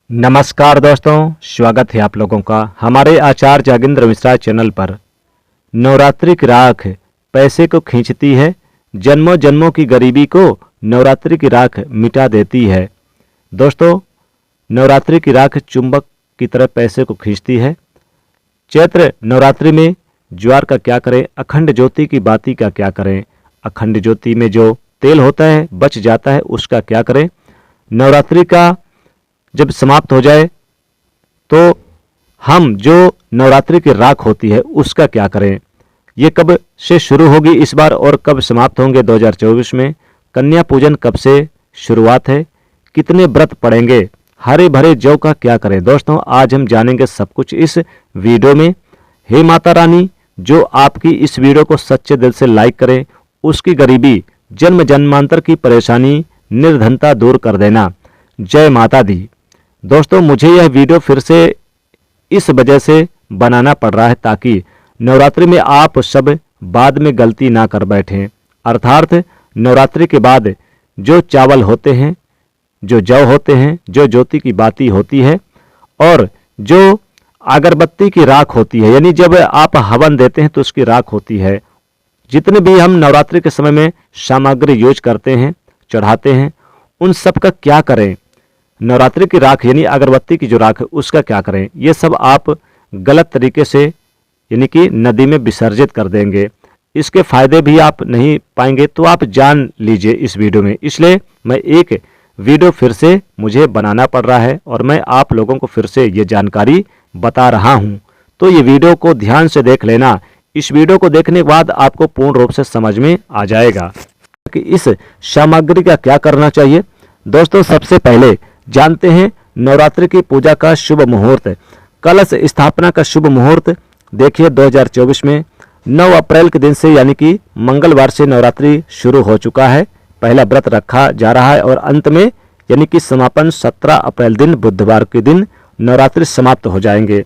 नमस्कार दोस्तों, स्वागत है आप लोगों का हमारे आचार्य जागेंद्र मिश्रा चैनल पर। नवरात्रि की राख पैसे को खींचती है, जन्मों जन्मों की गरीबी को नवरात्रि की राख मिटा देती है। दोस्तों, नवरात्रि की राख चुंबक की तरह पैसे को खींचती है। चैत्र नवरात्रि में ज्वार का क्या करें, अखंड ज्योति की बाती का क्या करें, अखंड ज्योति में जो तेल होता है बच जाता है उसका क्या करें। नवरात्रि का जब समाप्त हो जाए तो हम जो नवरात्रि की राख होती है उसका क्या करें। ये कब से शुरू होगी इस बार और कब समाप्त होंगे 2024 में। कन्या पूजन कब से शुरुआत है, कितने व्रत पड़ेंगे, हरे भरे जौ का क्या करें। दोस्तों, आज हम जानेंगे सब कुछ इस वीडियो में। हे माता रानी, जो आपकी इस वीडियो को सच्चे दिल से लाइक करें उसकी गरीबी, जन्म जन्मांतर की परेशानी, निर्धनता दूर कर देना। जय माता दी। दोस्तों, मुझे यह वीडियो फिर से इस वजह से बनाना पड़ रहा है ताकि नवरात्रि में आप सब बाद में गलती ना कर बैठें। अर्थात नवरात्रि के बाद जो चावल होते हैं, जो जौ होते हैं, जो ज्योति की बाती होती है और जो अगरबत्ती की राख होती है, यानी जब आप हवन देते हैं तो उसकी राख होती है। जितने भी हम नवरात्रि के समय में सामग्री यूज करते हैं, चढ़ाते हैं, उन सब का क्या करें। नवरात्रि की राख यानी अगरबत्ती की जो राख है उसका क्या करें। ये सब आप गलत तरीके से यानी कि नदी में विसर्जित कर देंगे, इसके फायदे भी आप नहीं पाएंगे। तो आप जान लीजिए इस वीडियो में, इसलिए मैं एक वीडियो फिर से मुझे बनाना पड़ रहा है और मैं आप लोगों को फिर से ये जानकारी बता रहा हूँ। तो ये वीडियो को ध्यान से देख लेना। इस वीडियो को देखने के बाद आपको पूर्ण रूप से समझ में आ जाएगा कि इस सामग्री का क्या करना चाहिए। दोस्तों, सबसे पहले जानते हैं नवरात्रि की पूजा का शुभ मुहूर्त। कलश स्थापना का शुभ मुहूर्त देखिए 2024 में 9 अप्रैल के दिन से यानी कि मंगलवार से नवरात्रि शुरू हो चुका है। पहला व्रत रखा जा रहा है और अंत में यानी कि समापन 17 अप्रैल दिन बुधवार के दिन नवरात्रि समाप्त हो जाएंगे।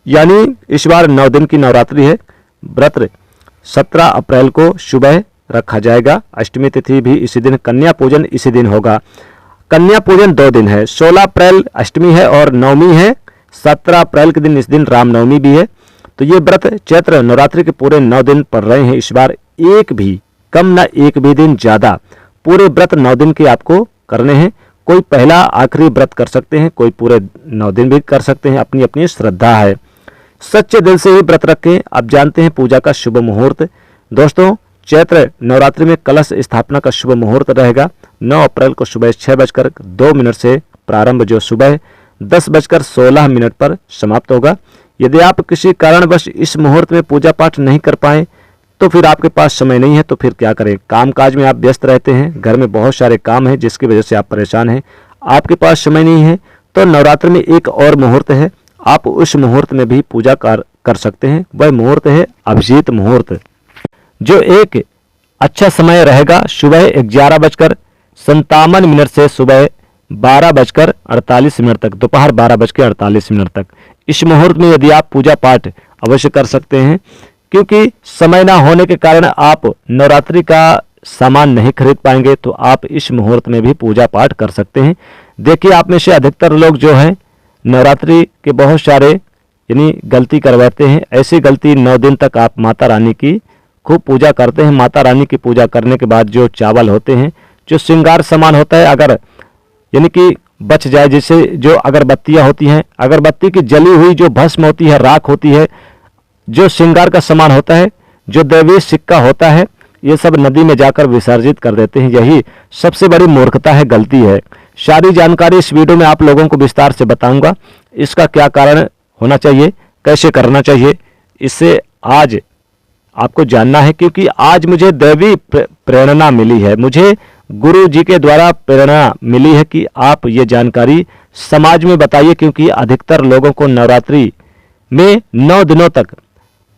यानी इस बार 9 दिन की नवरात्रि है। व्रत 17 अप्रैल को सुबह रखा जाएगा। अष्टमी तिथि भी इसी दिन, कन्या पूजन इसी दिन होगा। कन्या पूजन 2 दिन है, 16 अप्रैल अष्टमी है और नवमी है। 17 अप्रैल के दिन इस दिन रामनवमी भी है। तो ये व्रत चैत्र नवरात्रि के पूरे 9 दिन पड़ रहे हैं इस बार। एक भी कम ना एक भी दिन ज्यादा, पूरे व्रत 9 दिन के आपको करने हैं। कोई पहला आखिरी व्रत कर सकते हैं, कोई पूरे 9 दिन भी कर सकते हैं, अपनी अपनी श्रद्धा है। सच्चे दिल से ही व्रत रखें। अब जानते हैं पूजा का शुभ मुहूर्त। दोस्तों, चैत्र नवरात्रि में कलश स्थापना का शुभ मुहूर्त रहेगा 9 अप्रैल को सुबह 6:02 से प्रारंभ, जो सुबह 10:16 पर समाप्त होगा। यदि आप किसी कारणवश इस मुहूर्त में पूजा पाठ नहीं कर पाए तो फिर आपके पास समय नहीं है, तो फिर क्या करें। कामकाज में आप व्यस्त रहते हैं, घर में बहुत सारे काम हैं जिसकी वजह से आप परेशान हैं, आपके पास समय नहीं है, तो नवरात्रि में एक और मुहूर्त है, आप उस मुहूर्त में भी पूजा कर सकते हैं। वह मुहूर्त है अभिजीत मुहूर्त, जो एक अच्छा समय रहेगा सुबह 11:57 से सुबह 12:48 तक, दोपहर 12:48 तक। इस मुहूर्त में यदि आप पूजा पाठ अवश्य कर सकते हैं, क्योंकि समय ना होने के कारण आप नवरात्रि का सामान नहीं खरीद पाएंगे, तो आप इस मुहूर्त में भी पूजा पाठ कर सकते हैं। देखिए, आप में से अधिकतर लोग जो हैं नवरात्रि के बहुत सारे यानी गलती कर बैठते हैं। ऐसी गलती 9 दिन तक आप माता रानी की खूब पूजा करते हैं। माता रानी की पूजा करने के बाद जो चावल होते हैं, जो श्रृंगार सामान होता है, अगर यानी कि बच जाए, जैसे जो अगरबत्तियां होती हैं, अगरबत्ती की जली हुई जो भस्म होती है, राख होती है, जो श्रृंगार का सामान होता है, जो दैवीय सिक्का होता है, ये सब नदी में जाकर विसर्जित कर देते हैं। यही सबसे बड़ी मूर्खता है, गलती है। सारी जानकारी इस वीडियो में आप लोगों को विस्तार से बताऊंगा। इसका क्या कारण होना चाहिए, कैसे करना चाहिए, इससे आज आपको जानना है। क्योंकि आज मुझे दैवी प्रेरणा मिली है, मुझे गुरु जी के द्वारा प्रेरणा मिली है कि आप ये जानकारी समाज में बताइए, क्योंकि अधिकतर लोगों को नवरात्रि में 9 दिनों तक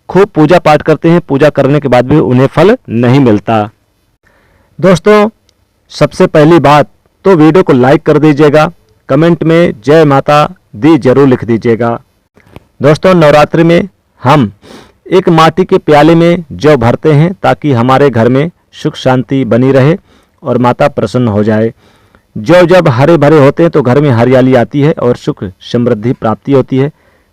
खूब पूजा पाठ करते हैं, पूजा करने के बाद भी उन्हें फल नहीं मिलता। दोस्तों, सबसे पहली बात तो वीडियो को लाइक कर दीजिएगा, कमेंट में जय माता दी जरूर लिख दीजिएगा। दोस्तों, नवरात्रि में हम एक माटी के प्याले में जौ भरते हैं ताकि हमारे घर में सुख शांति बनी रहे और माता प्रसन्न हो जाए। जौ जब हरे भरे होते हैं तो घर में हरियाली आती है और सुख समृद्धि प्राप्ति होती है।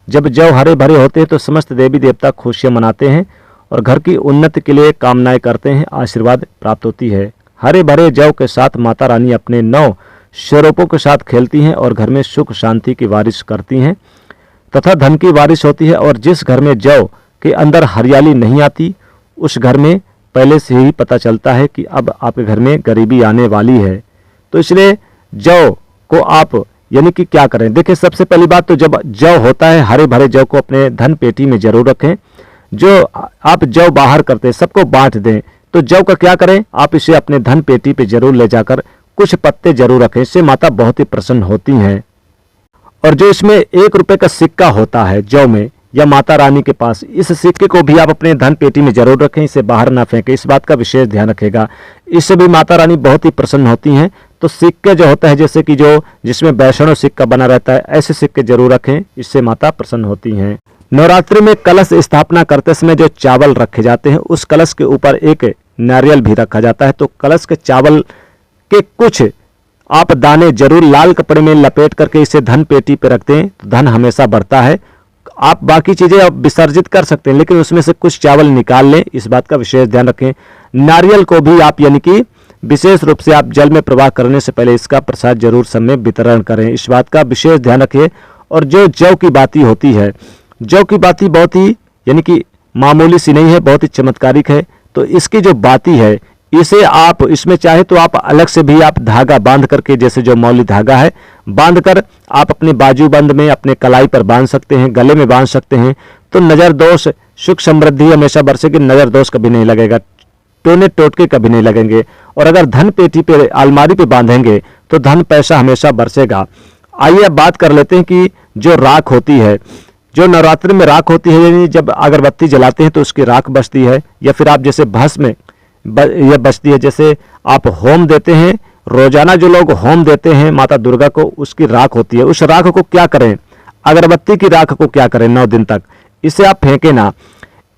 जब जौ हरे भरे होते हैं तो समस्त देवी देवता खुशियां मनाते हैं और घर की उन्नति के लिए कामनाएं करते हैं, आशीर्वाद प्राप्त होती है। हरे भरे जौ के साथ माता रानी अपने 9 स्वरूपों के साथ खेलती हैं और घर में सुख शांति की बारिश करती हैं तथा धन की बारिश होती है। और जिस घर में जौ के अंदर हरियाली नहीं आती, उस घर में पहले से ही पता चलता है कि अब आपके घर में गरीबी आने वाली है। तो इसलिए जौ को आप यानी कि क्या करें, देखिए सबसे पहली बात तो जब जौ होता है, हरे भरे जौ को अपने धन पेटी में जरूर रखें। जो आप जौ बाहर करते हैं सबको बांट दें, तो जौ का क्या करें, आप इसे अपने धन पेटी पे जरूर ले जाकर कुछ पत्ते जरूर रखें, इससे माता बहुत ही प्रसन्न होती हैं। और जो इसमें 1 रुपए का सिक्का होता है जौ में या माता रानी के पास, इस सिक्के को भी आप अपने धन पेटी में जरूर रखें, इसे बाहर ना फेंकें, इस बात का विशेष ध्यान रखेगा। इससे भी माता रानी बहुत ही प्रसन्न होती हैं। तो सिक्के जो होता है जैसे कि जो जिसमें वैष्णव सिक्का बना रहता है, ऐसे सिक्के जरूर रखें, इससे माता प्रसन्न होती हैं। नवरात्रि में कलश स्थापना करते समय जो चावल रखे जाते हैं, उस कलश के ऊपर एक नारियल भी रखा जाता है। तो कलश के चावल के कुछ आप दाने जरूर लाल कपड़े में लपेट करके इसे धन पेटी पे रख दें, तो धन हमेशा बढ़ता है। आप बाकी चीजें आप विसर्जित कर सकते हैं, लेकिन उसमें से कुछ चावल निकाल लें, इस बात का विशेष ध्यान रखें। नारियल को भी आप यानी कि विशेष रूप से आप जल में प्रवाह करने से पहले इसका प्रसाद जरूर सब में वितरण करें, इस बात का विशेष ध्यान रखिए। और जो जौ की बाती होती है, जौ की बाती बहुत ही यानी कि मामूली सी नहीं है, बहुत ही चमत्कारिक है। तो इसकी जो बाती है, इसे आप इसमें चाहे तो आप अलग से भी आप धागा बांध करके, जैसे जो मौली धागा है बांध कर आप अपने बाजूबंद में अपने कलाई पर बांध सकते हैं, गले में बांध सकते हैं। तो नजर दोष सुख समृद्धि हमेशा बरसेगी, नजर दोष कभी नहीं लगेगा, टोने टोटके कभी नहीं लगेंगे। और अगर धन पेटी पे अलमारी पे बांधेंगे तो धन पैसा हमेशा बरसेगा। आइए अब बात कर लेते हैं कि जो राख होती है, जो नवरात्रि में राख होती है, यानी जब अगरबत्ती जलाते हैं तो उसकी राख बचती है, या फिर आप जैसे भस्म यह बचती है। जैसे आप होम देते हैं, रोजाना जो लोग होम देते हैं माता दुर्गा को, उसकी राख होती है। उस राख को क्या करें, अगरबत्ती की राख को क्या करें 9 दिन तक, इसे आप फेंके ना।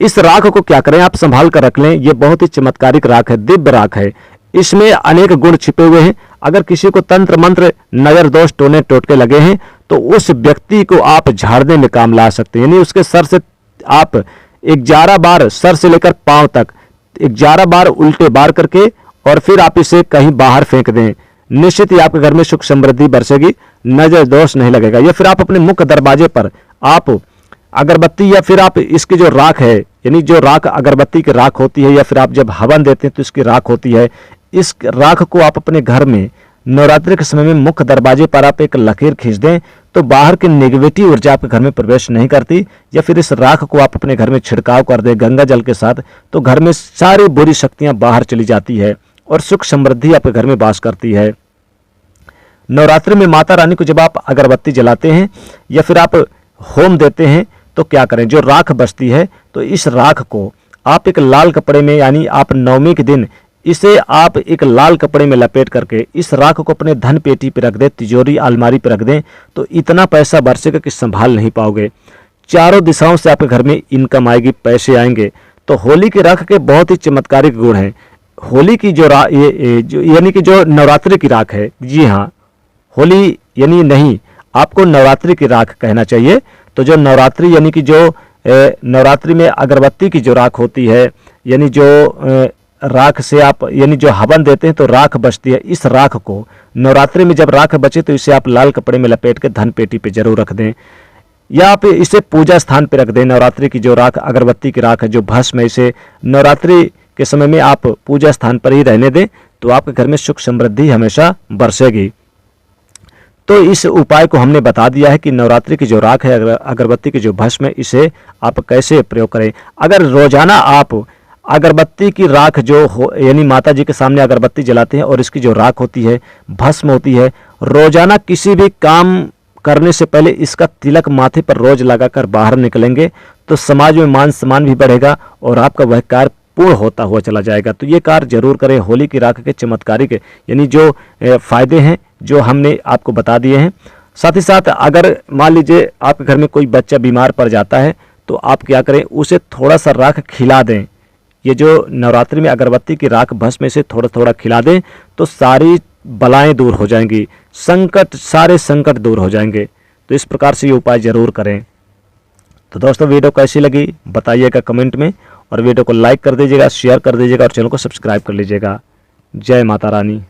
इस राख को क्या करें, आप संभाल कर रख लें। ये बहुत ही चमत्कारिक राख है, दिव्य राख है, इसमें अनेक गुण छिपे हुए हैं। अगर किसी को तंत्र मंत्र नजर दोष टोने टोटके लगे हैं तो उस व्यक्ति को आप झाड़ने में काम ला सकते हैं। यानी उसके सर से आप 11 बार, सर से लेकर पांव तक 11 बार उल्टे बार करके और फिर आप इसे कहीं बाहर फेंक दें, निश्चित ही आपके घर में सुख समृद्धि बरसेगी, नजर दोष नहीं लगेगा। या फिर आप अपने मुख्य दरवाजे पर आप अगरबत्ती, या फिर आप इसकी जो राख है, यानी जो राख अगरबत्ती की राख होती है, या फिर आप जब हवन देते हैं तो इसकी राख होती है, इस राख को आप अपने घर में नवरात्रि के समय में मुख्य दरवाजे पर आप एक लकीर खींच दें, तो बाहर की नेगेटिव ऊर्जा आपके घर में प्रवेश नहीं करती। या फिर इस राख को आप अपने घर में छिड़काव कर दें गंगा जल के साथ, तो घर में सारी बुरी शक्तियां बाहर चली जाती है और सुख समृद्धि आपके घर में वास करती है। नवरात्रि में माता रानी को जब आप अगरबत्ती जलाते हैं या फिर आप होम देते हैं तो क्या करें, जो राख बचती है तो इस राख को आप एक लाल कपड़े में, यानी आप नवमी के दिन इसे आप एक लाल कपड़े में लपेट करके इस राख को अपने धन पेटी पे रख दें, तिजोरी अलमारी पे रख दें, तो इतना पैसा बरसेगा कि संभाल नहीं पाओगे। चारों दिशाओं से आपके घर में इनकम आएगी, पैसे आएंगे। तो होली की राख के बहुत ही चमत्कारिक गुण हैं। होली की जो यानी कि जो नवरात्रि की राख है, जी हाँ, होली यानी नहीं, आपको नवरात्रि की राख कहना चाहिए। तो जो नवरात्रि यानी कि जो नवरात्रि में अगरबत्ती की जो राख होती है, यानी जो राख से आप यानी जो हवन देते हैं तो राख बचती है, इस राख को नवरात्रि में जब राख बचे तो इसे आप लाल कपड़े में लपेट के धन पेटी पे जरूर रख दें, या आप इसे पूजा स्थान पे रख दें। नवरात्रि की जो राख अगरबत्ती की राख है, जो भस्म है, इसे नवरात्रि के समय में आप पूजा स्थान पर ही रहने दें, तो आपके घर में सुख समृद्धि हमेशा बरसेगी। तो इस उपाय को हमने बता दिया है कि नवरात्रि की जो राख है, अगरबत्ती की जो भस्म है, इसे आप कैसे प्रयोग करें। अगर रोजाना आप अगरबत्ती की राख जो हो, यानी माता जी के सामने अगरबत्ती जलाते हैं और इसकी जो राख होती है, भस्म होती है, रोजाना किसी भी काम करने से पहले इसका तिलक माथे पर रोज लगाकर बाहर निकलेंगे तो समाज में मान सम्मान भी बढ़ेगा और आपका वह कार्य पूर्ण होता हुआ चला जाएगा। तो ये कार्य जरूर करें। होली की राख के चमत्कारिक यानी जो फायदे हैं जो हमने आपको बता दिए हैं। साथ ही साथ अगर मान लीजिए आपके घर में कोई बच्चा बीमार पड़ जाता है तो आप क्या करें, उसे थोड़ा सा राख खिला दें। ये जो नवरात्रि में अगरबत्ती की राख भस्म में से थोड़ा थोड़ा खिला दें तो सारी बलाएं दूर हो जाएंगी, संकट, सारे संकट दूर हो जाएंगे। तो इस प्रकार से ये उपाय ज़रूर करें। तो दोस्तों वीडियो कैसी लगी बताइएगा कमेंट में, और वीडियो को लाइक कर दीजिएगा, शेयर कर दीजिएगा और चैनल को सब्सक्राइब कर लीजिएगा। जय माता रानी।